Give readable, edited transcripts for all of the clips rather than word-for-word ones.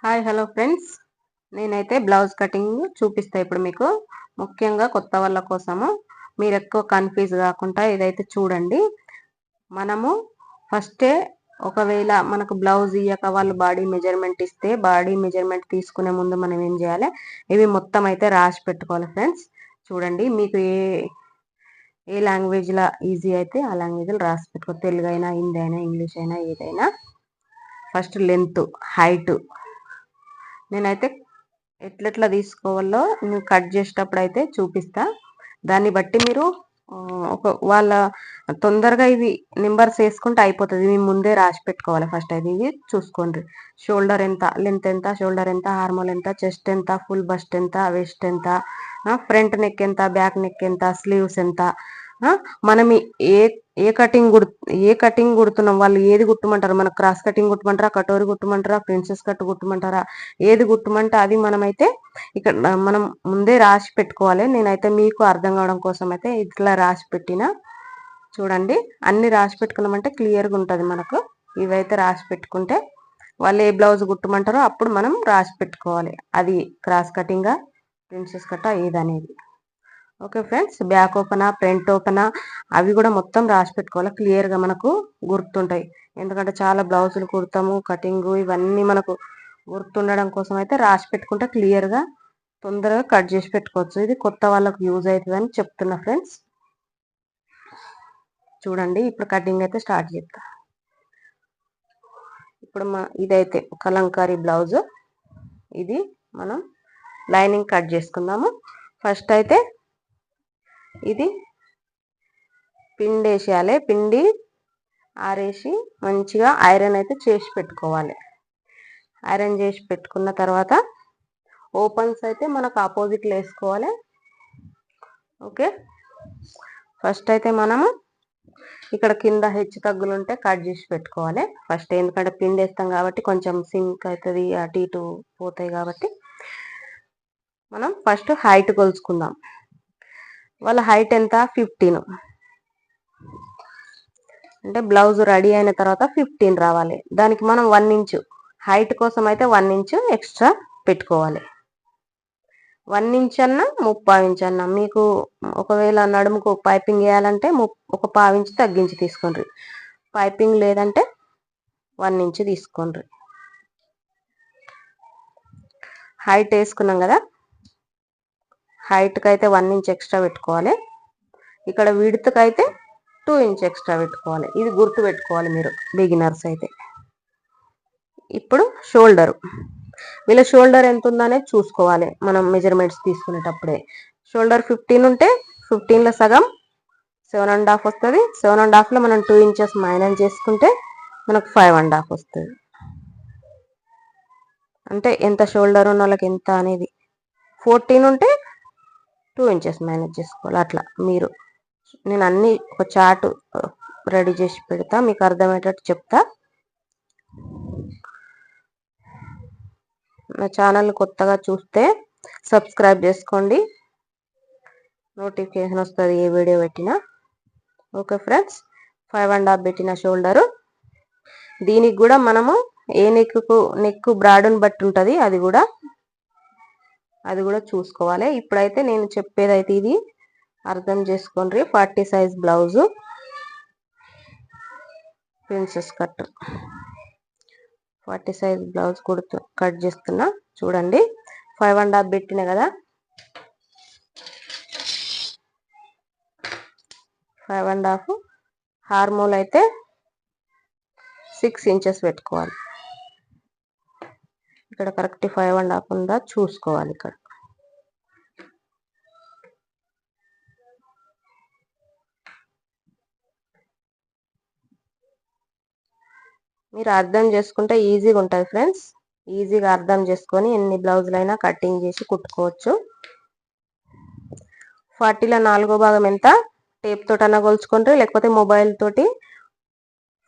Hi hello friends, నేనైతే blouse cutting చూపిస్తా ఇప్పుడు మీకు. ముఖ్యంగా కొత్త వాళ్ళ కోసము, మీరు ఎక్కువ కన్ఫ్యూజ్ కాకుండా ఇదైతే చూడండి. మనము ఫస్టే ఒకవేళ మనకు బ్లౌజ్ ఇయ్యక వాళ్ళు బాడీ మెజర్మెంట్ ఇస్తే, బాడీ మెజర్మెంట్ తీసుకునే ముందు మనం ఏం చేయాలి, ఇవి మొత్తం అయితే రాసి పెట్టుకోవాలి ఫ్రెండ్స్. చూడండి, మీకు ఏ లాంగ్వేజ్లో ఈజీ అయితే ఆ లాంగ్వేజ్లో రాసి పెట్టుకో. తెలుగు అయినా, హిందీ అయినా, ఇంగ్లీష్ అయినా, ఏదైనా. ఫస్ట్ లెంత్, హైట్ నేనైతే ఎట్లెట్లా తీసుకోవాలో నేను కట్ చేసేటప్పుడు అయితే చూపిస్తా. దాన్ని బట్టి మీరు వాళ్ళ తొందరగా ఇవి నెంబర్స్ వేసుకుంటే అయిపోతుంది. ఇవి ముందే రాసి పెట్టుకోవాలి. ఫస్ట్ అయితే ఇవి చూసుకోండి. షోల్డర్ ఎంత, లెంత్ ఎంత, షోల్డర్ ఎంత, హార్మోల్ ఎంత, చెస్ట్ ఎంత, ఫుల్ బస్ట్ ఎంత, వెస్ట్ ఎంత, ఫ్రంట్ నెక్ ఎంత, బ్యాక్ నెక్ ఎంత, స్లీవ్స్ ఎంత, మనం ఏ ఏ కటింగ్ కుడుతున్నాం, వాళ్ళు ఏది కుట్టమంటారు, మనకు క్రాస్ కటింగ్ కుట్టమంటారా, కటోరీ కుట్టమంటారా, ప్రిన్సెస్ కట్ కుట్టమంటారా, ఏది కుట్టమంటే అది మనమైతే ఇక్కడ మనం ముందే రాసి పెట్టుకోవాలి. నేనైతే మీకు అర్థం కావడం కోసం అయితే ఇట్లా రాసి పెట్టిన. చూడండి, అన్ని రాసి పెట్టుకున్నామంటే క్లియర్గా ఉంటుంది మనకు. ఇవైతే రాసి పెట్టుకుంటే వాళ్ళు ఏ బ్లౌజ్ కుట్టమంటారో అప్పుడు మనం రాసి పెట్టుకోవాలి, అది క్రాస్ కటింగా, ప్రిన్సెస్ కట్టా ఏదనేది. ఓకే ఫ్రెండ్స్, బ్యాక్ ఓపెనా, ఫ్రంట్ ఓపెనా, అవి కూడా మొత్తం రాసి పెట్టుకోవాలి. క్లియర్గా మనకు గుర్తుంటాయి. ఎందుకంటే చాలా బ్లౌజులు కుడతాము, కటింగ్ ఇవన్నీ మనకు గుర్తుండడం కోసం అయితే రాసి పెట్టుకుంటే క్లియర్గా తొందరగా కట్ చేసి పెట్టుకోవచ్చు. ఇది కొత్త వాళ్ళకు యూజ్ అవుతుందని చెప్తున్నా ఫ్రెండ్స్. చూడండి, ఇప్పుడు కటింగ్ అయితే స్టార్ట్ చేస్తా. ఇప్పుడు ఇదైతే కలంకారీ బ్లౌజ్. ఇది మనం లైనింగ్ కట్ చేసుకుందాము. ఫస్ట్ అయితే ఇది పిండి వేసేయాలి. పిండి ఆరేసి మంచిగా ఐరన్ అయితే చేసి పెట్టుకోవాలి. ఐరన్ చేసి పెట్టుకున్న తర్వాత ఓపెన్స్ అయితే మనకు ఆపోజిట్లో వేసుకోవాలి. ఓకే, ఫస్ట్ అయితే మనము ఇక్కడ కింద హెచ్చు తగ్గులు ఉంటే కట్ చేసి పెట్టుకోవాలి ఫస్ట్. ఎందుకంటే పిండి వేస్తాం కాబట్టి కొంచెం సింక్ అవుతుంది, అటు ఇటు పోతాయి కాబట్టి మనం ఫస్ట్ హైట్ కొలుచుకుందాం. వాళ్ళ హైట్ ఎంత, 15. అంటే బ్లౌజ్ రెడీ అయిన తర్వాత 15 రావాలి. దానికి మనం 1 ఇంచు హైట్ కోసం అయితే 1 ఇంచు ఎక్స్ట్రా పెట్టుకోవాలి. 1 ఇంచ్ అన్నా 3/4 ఇంచ్ అన్నా, మీకు ఒకవేళ నడుముకు పైపింగ్ వేయాలంటే 1/4 ఇంచ్ తగ్గించి తీసుకోండి. పైపింగ్ లేదంటే 1 ఇంచ్ తీసుకోండి. హైట్ వేసుకున్నాం కదా, హైట్కి అయితే 1 ఇంచ్ ఎక్స్ట్రా పెట్టుకోవాలి. ఇక్కడ విడ్త్కి అయితే 2 ఇంచ్ ఎక్స్ట్రా పెట్టుకోవాలి. ఇది గుర్తు పెట్టుకోవాలి మీరు బిగినర్స్ అయితే. ఇప్పుడు షోల్డరు, వీళ్ళ షోల్డర్ ఎంత ఉందనేది చూసుకోవాలి మనం మెజర్మెంట్స్ తీసుకునేటప్పుడే. షోల్డర్ 15 ఉంటే 15లో సగం 7.5 వస్తుంది. 7.5లో మనం 2 ఇంచెస్ మైనస్ చేసుకుంటే మనకు 5.5 వస్తుంది. అంటే ఎంత షోల్డర్ ఉన్న వాళ్ళకి ఎంత అనేది. 14 ఉంటే 2 ఇంచెస్ మైనస్ చేసుకోవాలి. అట్లా మీరు, నేను అన్ని ఒక చార్ట్ రెడీ చేసి పెడతా, మీకు అర్థమయ్యేటట్టు చెప్తా. నా ఛానల్ కొత్తగా చూస్తే సబ్స్క్రైబ్ చేసుకోండి, నోటిఫికేషన్ వస్తుంది ఏ వీడియో పెట్టినా. ఓకే ఫ్రెండ్స్, 5.5 పెట్టిన షోల్డరు. దీనికి కూడా మనము ఏ నెక్ బ్రాడ్ని బట్టి ఉంటుంది, అది కూడా చూసుకోవాలి. ఇప్పుడైతే నేను చెప్పేదైతే ఇది అర్థం చేసుకోండి. 40 size blouse, princess cut 40 size blouse cut చేస్తున్నా. చూడండి, 5.5 పెట్టిన కదా, 5.5. హార్మోల్ అయితే 6 ఇంచెస్ పెట్టుకోవాలి. ఇక్కడ కరెక్ట్ 5.5 ఉందా చూసుకోవాలి. ఇక్కడ మీరు అర్థం చేసుకుంటే ఈజీగా ఉంటుంది ఫ్రెండ్స్. ఈజీగా అర్థం చేసుకొని ఎన్ని బ్లౌజులైనా కటింగ్ చేసి కుట్టుకోవచ్చు. 40లో 4వ భాగం ఎంత, టేప్ తోటన్నా కొలుచుకుంటే, లేకపోతే మొబైల్ తోటి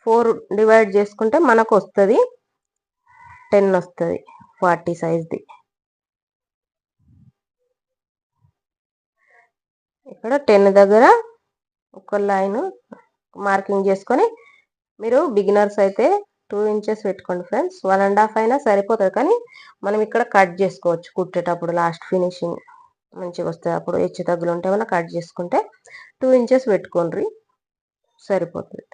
4 డివైడ్ చేసుకుంటే మనకు వస్తుంది 10 వస్తుంది 40 సైజ్ది. ఇక్కడ 10 దగ్గర ఒక లైన్ మార్కింగ్ చేసుకొని, మీరు బిగినర్స్ అయితే 2 ఇంచెస్ పెట్టుకోండి ఫ్రెండ్స్. 1.5 అయినా సరిపోతుంది, కానీ మనం ఇక్కడ కట్ చేసుకోవచ్చు కుట్టేటప్పుడు. లాస్ట్ ఫినిషింగ్ మంచిగా వస్తుంది. అప్పుడు హెచ్చు తగ్గులు ఉంటే మనం కట్ చేసుకుంటే 2 ఇంచెస్ పెట్టుకోండి, సరిపోతుంది.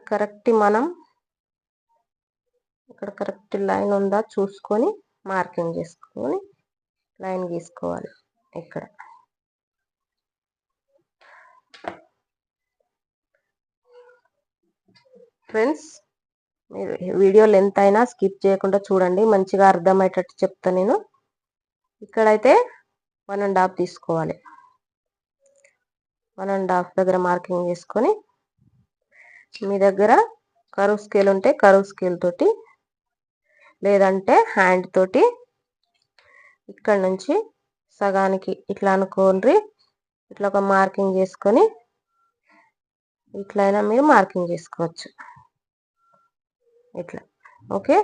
కరెక్ట్ మనం ఇక్కడ కరెక్ట్ లైన్ ఉందా చూసుకొని మార్కింగ్ చేసుకొని లైన్ గీసుకోవాలి. ఇక్కడ ఫ్రెండ్స్, మీరు వీడియో లెంత్ అయినా స్కిప్ చేయకుండా చూడండి, మంచిగా అర్థమయ్యేటట్టు చెప్తా నేను. ఇక్కడైతే 1.5 తీసుకోవాలి. 1.5 దగ్గర మార్కింగ్ చేసుకొని, మీ దగ్గర కరువు స్కేల్ ఉంటే కరువు స్కేల్ తోటి, లేదంటే హ్యాండ్ తోటి ఇక్కడ నుంచి సగానికి ఇట్లా అనుకోండి. ఇట్లా ఒక మార్కింగ్ చేసుకొని ఇట్లయినా మీరు మార్కింగ్ చేసుకోవచ్చు. ఇట్లా ఓకే.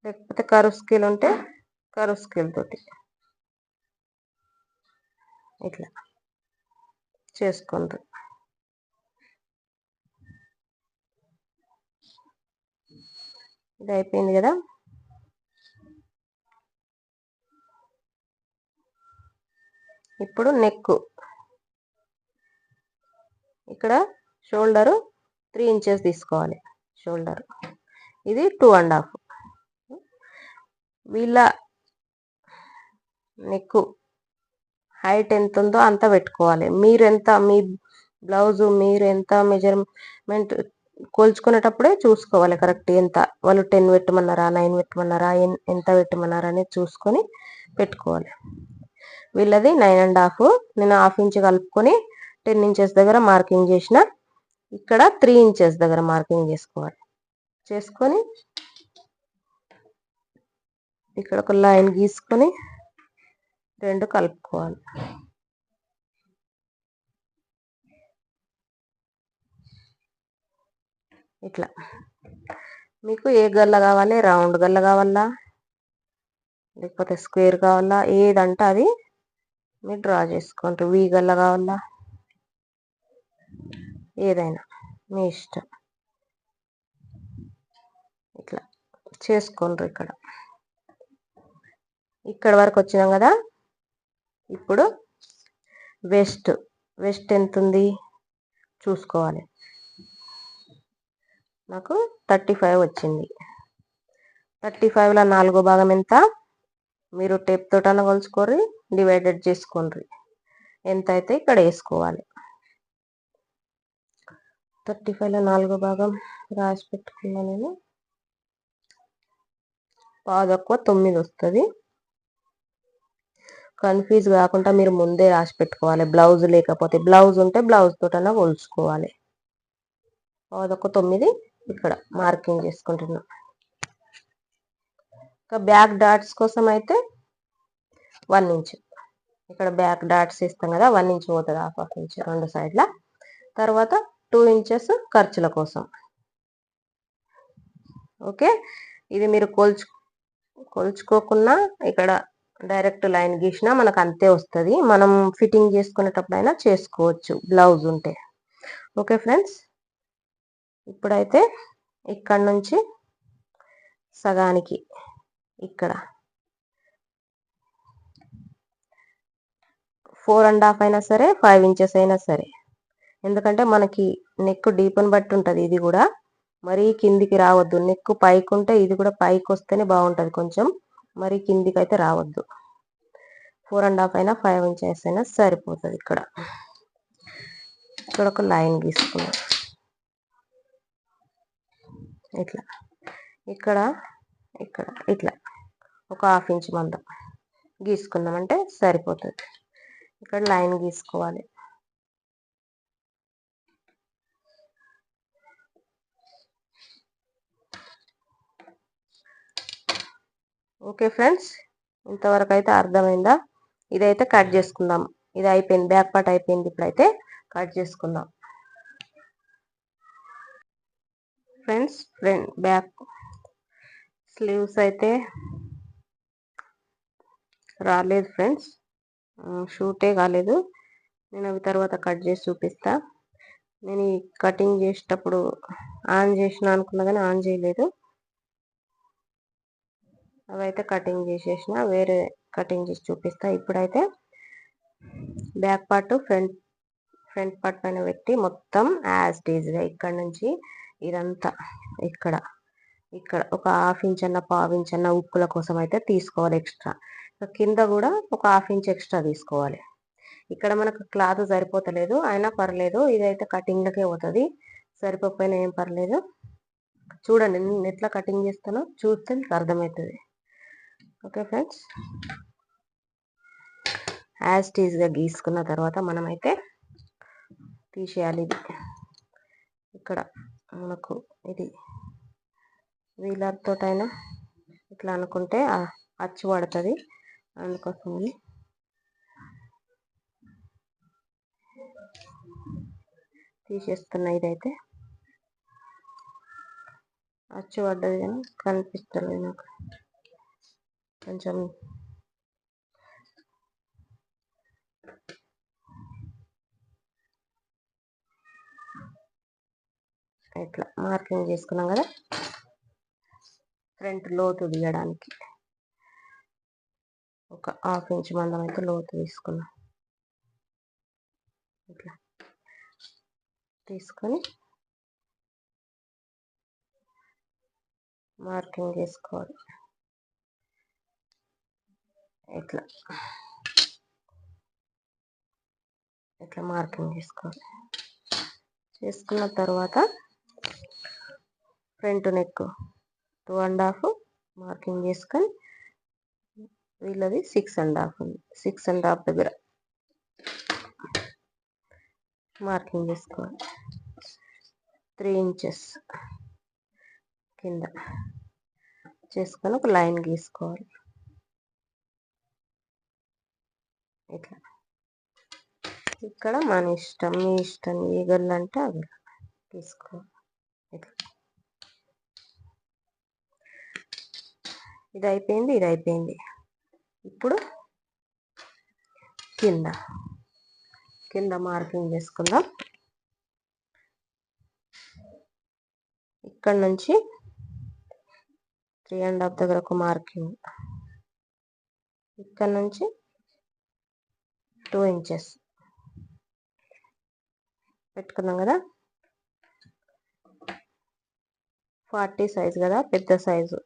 లేకపోతే కరువు స్కేల్ ఉంటే కరువు స్కేల్ తోటి ఇట్లా చేసుకోండి. ఇది అయిపోయింది కదా. ఇప్పుడు నెక్, ఇక్కడ షోల్డరు 3 ఇంచెస్ తీసుకోవాలి. షోల్డర్ ఇది 2.5. వీళ్ళ నెక్ హైట్ ఎంత ఉందో అంత పెట్టుకోవాలి. మీరెంత మీ బ్లౌజు మీరు ఎంత మెజర్మెంట్ కొలుచుకునేటప్పుడే చూసుకోవాలి కరెక్ట్ ఎంత. వాళ్ళు 10 పెట్టమన్నారా, 9 పెట్టమన్నారా, ఎంత పెట్టమన్నారా అనేది చూసుకొని పెట్టుకోవాలి. వీళ్ళది 9.5. నేను 1/2 ఇంచ్ కలుపుకొని 10 ఇంచెస్ దగ్గర మార్కింగ్ చేసిన. ఇక్కడ 3 ఇంచెస్ దగ్గర మార్కింగ్ చేసుకోవాలి. చేసుకొని ఇక్కడ ఒక లైన్ గీసుకొని 2 కలుపుకోవాలి. ఇట్లా మీకు ఏ గల్ల కావాలి, రౌండ్ గల్ల కావాలా లేకపోతే స్క్వేర్ కావాలా, ఏదంటే అది మీరు డ్రా చేసుకోండి. వీ గల్ల కావాలా, ఏదైనా మీ ఇష్టం. ఇట్లా చేసుకోండి. ఇక్కడ వరకు వచ్చినాం కదా. ఇప్పుడు వెస్ట్ ఎంత ఉంది చూసుకోవాలి. నాకు 35 వచ్చింది. 35లో 4వ భాగం ఎంత మీరు టేప్ తోటన కొలుచుకోరి, డివైడెడ్ చేసుకోండి. ఎంత అయితే ఇక్కడ వేసుకోవాలి. 35లో 4వ భాగం రాసి పెట్టుకున్నా నేను. 9 వస్తుంది. కన్ఫ్యూజ్ కాకుండా మీరు ముందే రాసి పెట్టుకోవాలి. బ్లౌజ్ లేకపోతే, బ్లౌజ్ ఉంటే బ్లౌజ్ తోటన కొలుచుకోవాలి. 9 ఇక్కడ మార్కింగ్ చేసుకుంటున్నా. ఇంకా బ్యాక్ డాట్స్ కోసం అయితే 1 ఇంచ్, ఇక్కడ బ్యాక్ డాట్స్ ఇస్తాం కదా, 1 ఇంచ్ పోతుంది. 1/2 ఇంచ్ 2 సైడ్ల. తర్వాత 2 ఇంచెస్ ఖర్చుల కోసం. ఓకే. ఇది మీరు కొలుచుకోకుండా ఇక్కడ డైరెక్ట్ లైన్ గీసినా మనకు అంతే వస్తుంది. మనం ఫిట్టింగ్ చేసుకునేటప్పుడైనా చేసుకోవచ్చు బ్లౌజ్ ఉంటే. ఓకే ఫ్రెండ్స్, ఇప్పుడైతే ఇక్కడ నుంచి సగానికి ఇక్కడ 4.5 అయినా సరే, 5 ఇంచెస్ అయినా సరే, ఎందుకంటే మనకి నెక్ డీప్ని బట్టి ఉంటుంది. ఇది కూడా మరీ కిందికి రావద్దు. నెక్ పైకి ఉంటే ఇది కూడా పైకి వస్తేనే బాగుంటుంది. కొంచెం మరీ కిందికి అయితే రావద్దు. 4.5 అయినా 5 ఇంచెస్ అయినా సరిపోతుంది. ఇక్కడ ఒక లైన్ గీసుకున్నాం. ఇట్లా ఇక్కడ ఇట్లా ఒక 1/2 ఇంచ్ మందం గీసుకున్నామంటే సరిపోతుంది. ఇక్కడ లైన్ గీసుకోవాలి. ఓకే ఫ్రెండ్స్, ఇంతవరకు అయితే అర్థమైందా? ఇదైతే కట్ చేసుకుందాం. ఇది అయిపోయింది, బ్యాక్ పార్ట్ అయిపోయింది. ఇప్పుడైతే కట్ చేసుకుందాం ఫ్రెండ్స్. బ్యాక్ స్లీవ్స్ అయితే రాలేదు ఫ్రెండ్స్, షూటే కాలేదు. నేను అవి తర్వాత కట్ చేసి చూపిస్తా. నేను ఈ కటింగ్ చేసేటప్పుడు ఆన్ చేసిన అనుకున్నా కానీ ఆన్ చేయలేదు. అవైతే కటింగ్ చేసేసిన, వేరే కటింగ్ చేసి చూపిస్తా. ఇప్పుడైతే బ్యాక్ పార్ట్ ఫ్రంట్ పార్ట్ పైన పెట్టి మొత్తం యాజ్ టీజ్గా ఇక్కడ నుంచి ఇదంతా ఇక్కడ ఒక ½ ఇంచ్ అన్న ½ ఇంచ్ అన్న ఉక్కుల కోసం అయితే తీసుకోవాలి ఎక్స్ట్రా. కింద కూడా ఒక ½ ఇంచ్ ఎక్స్ట్రా తీసుకోవాలి. ఇక్కడ మనకు క్లాత్ సరిపోతలేదు అయినా పర్లేదు, ఇదైతే కటింగ్లకే పోతుంది. సరిపోకపోయినా ఏం పర్లేదు. చూడండి నేను ఎట్లా కటింగ్ చేస్తానో చూస్తే మీకు అర్థమవుతుంది. ఓకే ఫ్రెండ్స్, యాజ్ టీజ్గా గీసుకున్న తర్వాత మనమైతే తీసేయాలి. ఇది ఇక్కడ మనకు ఇది వీలర్ తోటైనా ఇట్లా అనుకుంటే అచ్చు పడుతుంది. అందుకోసమని తీసేస్తున్నా. ఇదైతే అచ్చు పడ్డది కానీ కనిపిస్తలేదు నాకు. కొంచెం ఇట్లా మార్కింగ్ చేసుకున్నాం కదా, ఫ్రంట్ లోతు తీయడానికి ఒక ½ ఇంచ్ మందం అయితే లోతు తీసుకున్నాం. ఇట్లా తీసుకొని మార్కింగ్ చేసుకోవాలి. ఇట్లా మార్కింగ్ చేసుకోవాలి. చేసుకున్న తర్వాత ఫ్రంట్ నెక్ 2½ మార్కింగ్ చేసుకొని వీళ్ళది 6½ ఉంది. 6½ దగ్గర మార్కింగ్ చేసుకోవాలి. 3 ఇంచెస్ కింద చేసుకొని ఒక లైన్ గీసుకోవాలి. ఇట్లా ఇక్కడ మన ఇష్టం, మీ ఇష్టం, ఏ గల్లు అంటే అవి తీసుకోవాలి. ఇట్లా ఇది అయిపోయింది. ఇప్పుడు కింద మార్కింగ్ చేసుకుందాం. ఇక్కడ నుంచి 3½ దగ్గర ఒక మార్కింగ్, ఇక్కడ నుంచి 2 ఇంచెస్ పెట్టుకున్నాం కదా. 40 సైజు కదా, పెద్ద సైజు.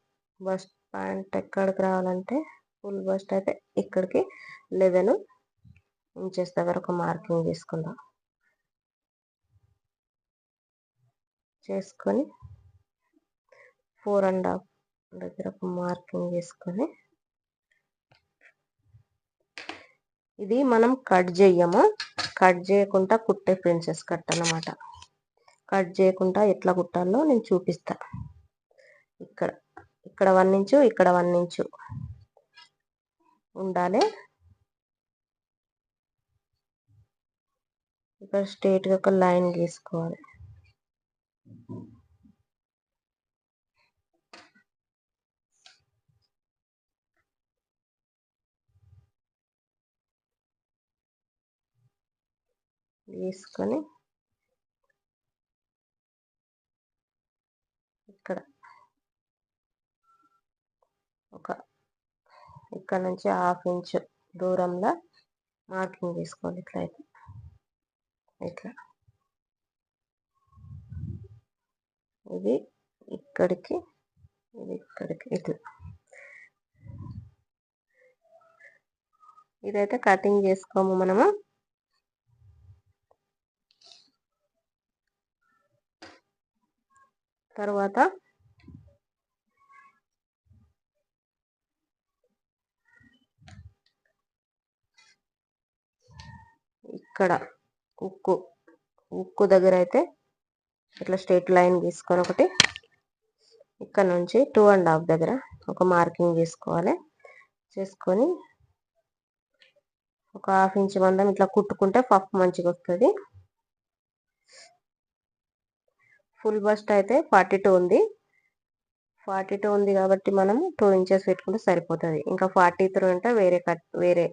బస్ట్ ప్యాంట్ ఎక్కడికి రావాలంటే ఫుల్ బస్ట్ అయితే ఇక్కడికి 11 ఇంచెస్ దగ్గర ఒక మార్కింగ్ చేసుకుందాం. చేసుకొని 4½ దగ్గర ఒక మార్కింగ్ చేసుకొని, ఇది మనం కట్ చేయకుండా కుట్టే ప్రిన్సెస్ కట్ అన్నమాట. కట్ చేయకుండా ఎట్లా కుట్టాలో నేను చూపిస్తా. ఇక్కడ 1 ఇంచు, ఇక్కడ 1 ఇంచు ఉండాలి. ఇక్కడ స్ట్రైట్గా ఒక లైన్ గీసుకోవాలి. గీసుకొని ఇక్కడ నుంచి ½ ఇంచు దూరంలో మార్కింగ్ చేసుకోవాలి. ఇట్లా ఇది ఇక్కడికి, ఇట్లా. ఇదైతే కటింగ్ చేసుకోము మనము. తర్వాత ఇక్కడ ఉక్కు దగ్గర అయితే ఇట్లా స్ట్రైట్ లైన్ గీసుకొని ఒకటి, ఇక్కడ నుంచి 2½ దగ్గర ఒక మార్కింగ్ చేసుకోవాలి. చేసుకొని ఒక ½ ఇంచ్ మందం ఇట్లా కుట్టుకుంటే పఫ్ మంచిగా వస్తుంది. ఫుల్ బస్ట్ అయితే 42 ఉంది. 42 ఉంది కాబట్టి మనం 2 ఇంచెస్ పెట్టుకుంటే సరిపోతుంది. ఇంకా 43 అంటే వేరే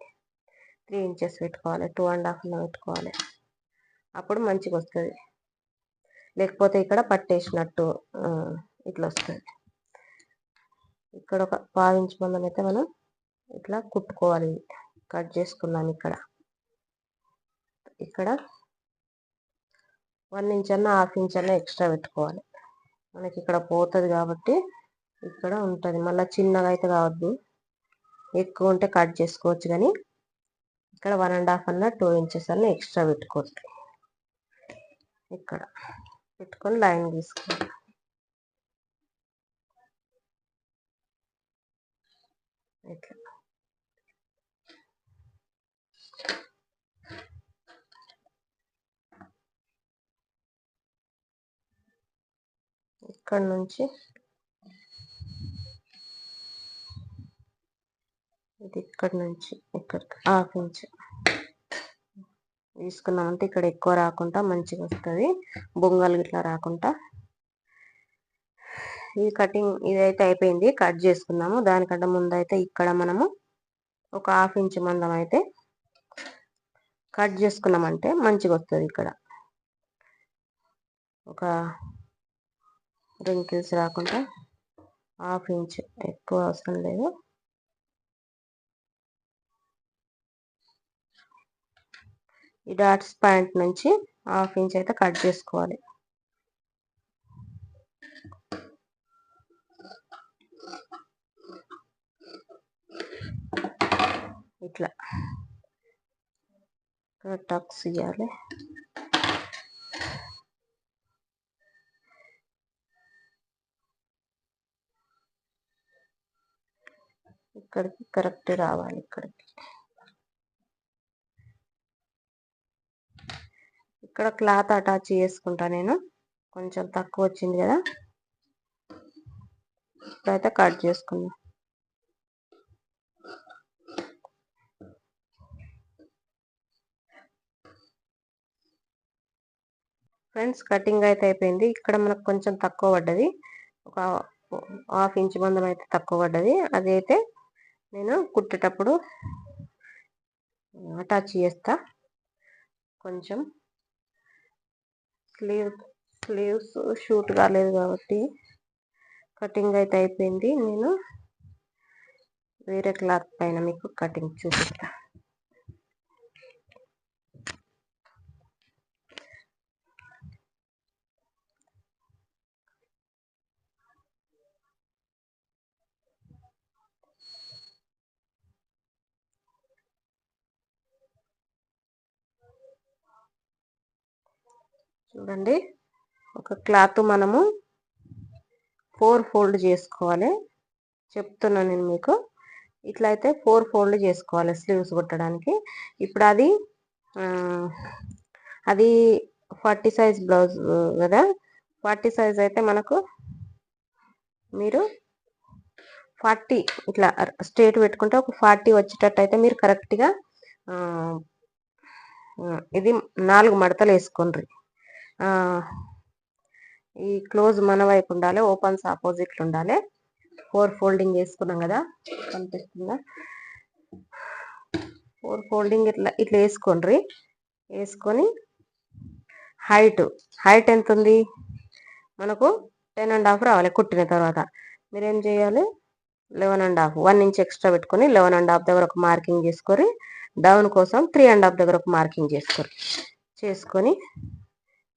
3 ఇంచెస్ పెట్టుకోవాలి, 2.5లో పెట్టుకోవాలి. అప్పుడు మంచిగా వస్తుంది. లేకపోతే ఇక్కడ పట్టేసినట్టు ఇట్లా వస్తుంది. ఇక్కడ ఒక 1/2 ఇంచ్ మందం అయితే మనం ఇట్లా కుట్టుకోవాలి. కట్ చేసుకున్నాను. ఇక్కడ 1 ఇంచ్ అన్న 1/2 ఇంచ్ అన్న ఎక్స్ట్రా పెట్టుకోవాలి. మనకి ఇక్కడ పోతుంది కాబట్టి ఇక్కడ ఉంటుంది. మళ్ళీ చిన్నగా అయితే కావద్దు. ఎక్కువ ఉంటే కట్ చేసుకోవచ్చు, కానీ ఇక్కడ 1.5 అన్న 2 ఇంచెస్ అన్న ఎక్స్ట్రా పెట్టుకోవచ్చు. ఇక్కడ పెట్టుకొని లైన్ తీసుకోవాలి. ఇట్లా ఇక్కడ నుంచి ఇది ఇక్కడ నుంచి ఇక్కడికి 1/2 ఇంచ్ తీసుకున్నామంటే ఇక్కడ ఎక్కువ రాకుండా మంచిగా వస్తుంది. బొంగలు ఇట్లా రాకుండా. ఈ కటింగ్ ఇదైతే అయిపోయింది. కట్ చేసుకున్నాము. దానికంటే ముందు అయితే ఇక్కడ మనము ఒక 1/2 ఇంచ్ మందం అయితే కట్ చేసుకున్నామంటే మంచిగా వస్తుంది. ఇక్కడ ఒక రింకిల్స్ రాకుండా 1/2 ఇంచ్, ఎక్కువ అవసరం లేదు. ఈ డాట్స్ పాయింట్ నుంచి 1/2 ఇంచ్ అయితే కట్ చేసుకోవాలి. ఇట్లా టక్స్ ఇవ్వాలి. ఇక్కడికి కరెక్ట్ రావాలి. ఇక్కడ క్లాత్ అటాచ్ చేసుకుంటా నేను. కొంచెం తక్కువ వచ్చింది కదా, ఇప్పుడైతే కట్ చేసుకుందాం. ఫ్రెండ్స్, కటింగ్ అయితే అయిపోయింది. ఇక్కడ మనకు కొంచెం తక్కువ పడ్డది. ఒక 1/2 ఇంచ్ మందం అయితే తక్కువ పడ్డది. అదైతే నేను కుట్టేటప్పుడు అటాచ్ చేస్తా. కొంచెం స్లీవ్స్ షూట్ కాలేదు కాబట్టి కటింగ్ అయితే అయిపోయింది. నేను వేరే క్లాత్ పైన మీకు కటింగ్ చూపిస్తా. చూడండి, ఒక క్లాత్ మనము 4 ఫోల్డ్ చేసుకోవాలి. చెప్తున్నాను నేను మీకు. ఇట్లా అయితే 4 ఫోల్డ్ చేసుకోవాలి స్లీవ్స్ కుట్టడానికి. ఇప్పుడు అది 40 సైజ్ బ్లౌజ్ కదా. 40 సైజ్ అయితే మనకు మీరు 40 ఇట్లా స్ట్రేట్ పెట్టుకుంటే ఒక 40 వచ్చేటట్టు అయితే మీరు కరెక్ట్గా ఇది 4 మడతలు వేసుకోండి. ఈ క్లోజ్ మన వైపు ఉండాలి, ఓపెన్స్ ఆపోజిట్లు ఉండాలి. 4 ఫోల్డింగ్ వేసుకున్నాం కదా, కనిపిస్తుందా? 4 ఫోల్డింగ్ ఇట్లా వేసుకోండి. వేసుకొని హైట్ ఎంత ఉంది మనకు? 10.5 రావాలి. కుట్టిన తర్వాత మీరేం చేయాలి? 11.5, 1 ఇంచ్ ఎక్స్ట్రా పెట్టుకొని 11.5 దగ్గర ఒక మార్కింగ్ చేసుకొని, డౌన్ కోసం 3.5 దగ్గర ఒక మార్కింగ్ చేసుకొని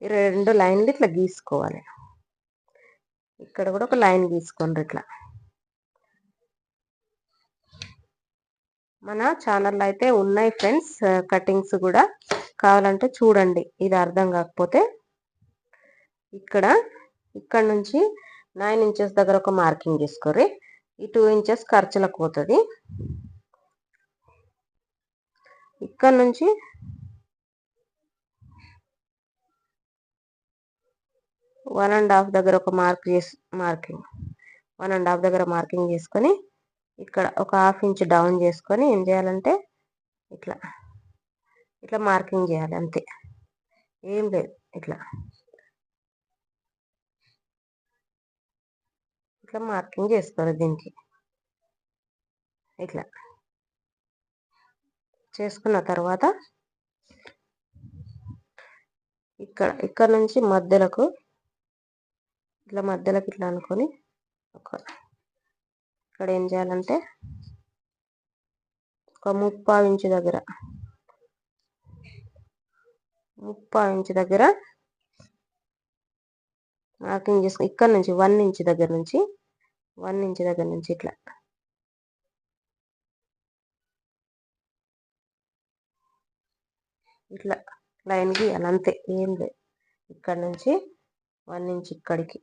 2 లైన్లు ఇట్లా గీసుకోవాలి. ఇక్కడ కూడా ఒక లైన్ గీసుకోండి. ఇట్లా మన ఛానల్లో అయితే ఉన్నాయి ఫ్రెండ్స్ కటింగ్స్ కూడా, కావాలంటే చూడండి. ఇది అర్థం కాకపోతే ఇక్కడ నుంచి 9 ఇంచెస్ దగ్గర ఒక మార్కింగ్ చేసుకోరి. ఈ 2 ఇంచెస్ ఖర్చులకు పోతుంది. ఇక్కడ నుంచి 1.5 దగ్గర ఒక మార్కింగ్ 1.5 దగ్గర మార్కింగ్ చేసుకొని, ఇక్కడ ఒక 1/2 ఇంచ్ డౌన్ చేసుకొని ఏం చేయాలంటే ఇట్లా మార్కింగ్ చేయాలి. అంతే, ఏం లేదు. ఇట్లా మార్కింగ్ చేసుకోవాలి. దీనికి ఇట్లా చేసుకున్న తర్వాత ఇక్కడ నుంచి మధ్యలోకి ఇట్లా అనుకొని ఇక్కడ ఏం చేయాలంటే ఒక 3/4 ఇంచు దగ్గర మార్కింగ్ చేసుకుని ఇక్కడ నుంచి 1 ఇంచ్ దగ్గర నుంచి ఇట్లా లైన్ గీయాలి అంతే, ఏం లేదు. ఇక్కడ నుంచి 1 ఇంచ్ ఇక్కడికి,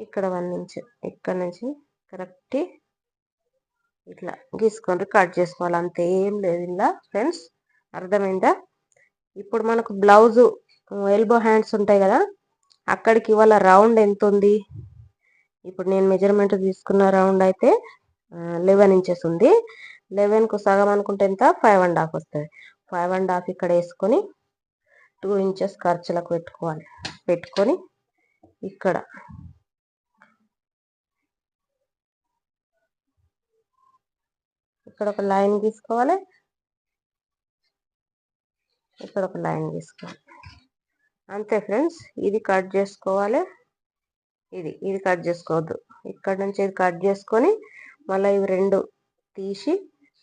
ఇక్కడ 1 ఇంచ్, ఇక్కడ నుంచి కరెక్ట్ ఇట్లా గీసుకొని కట్ చేసుకోవాలి అంతే, ఏం లేదు ఇలా ఫ్రెండ్స్. అర్థమైందా? ఇప్పుడు మనకు బ్లౌజు ఎల్బో హ్యాండ్స్ ఉంటాయి కదా, అక్కడికి ఇవాళ రౌండ్ ఎంత ఉంది. ఇప్పుడు నేను మెజర్మెంట్ తీసుకున్న రౌండ్ అయితే 11 ఇంచెస్ ఉంది. 11కు సగం అనుకుంటే ఎంత, 5.5 వస్తుంది. 5.5 ఇక్కడ వేసుకొని 2 ఇంచెస్ ఖర్చులకు పెట్టుకొని ఇక్కడ ఒక లైన్ గీసుకోవాలి, ఇక్కడ ఒక లైన్ గీసుకోవాలి అంతే ఫ్రెండ్స్. ఇది కట్ చేసుకోవాలి, ఇది కట్ చేసుకోవద్దు. ఇక్కడ నుంచి ఇది కట్ చేసుకొని మళ్ళీ ఇవి 2 తీసి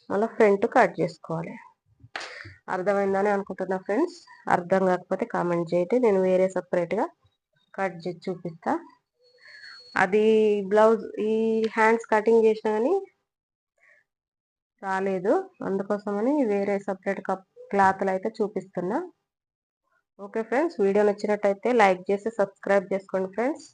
మళ్ళీ ఫ్రంట్ కట్ చేసుకోవాలి. అర్థమైందని అనుకుంటున్నా ఫ్రెండ్స్. అర్థం కాకపోతే కామెంట్ చేయండి, నేను వేరే సపరేట్గా కట్ చేసి చూపిస్తా. అది బ్లౌజ్ ఈ హ్యాండ్స్ కటింగ్ చేసినా కానీ రాలేదు, అందుకోసమని వేరే సపరేట్ క్లాత్లు అయితే చూపిస్తున్నా. ఓకే ఫ్రెండ్స్, వీడియో నచ్చినట్టయితే లైక్ చేసి సబ్స్క్రైబ్ చేసుకోండి ఫ్రెండ్స్.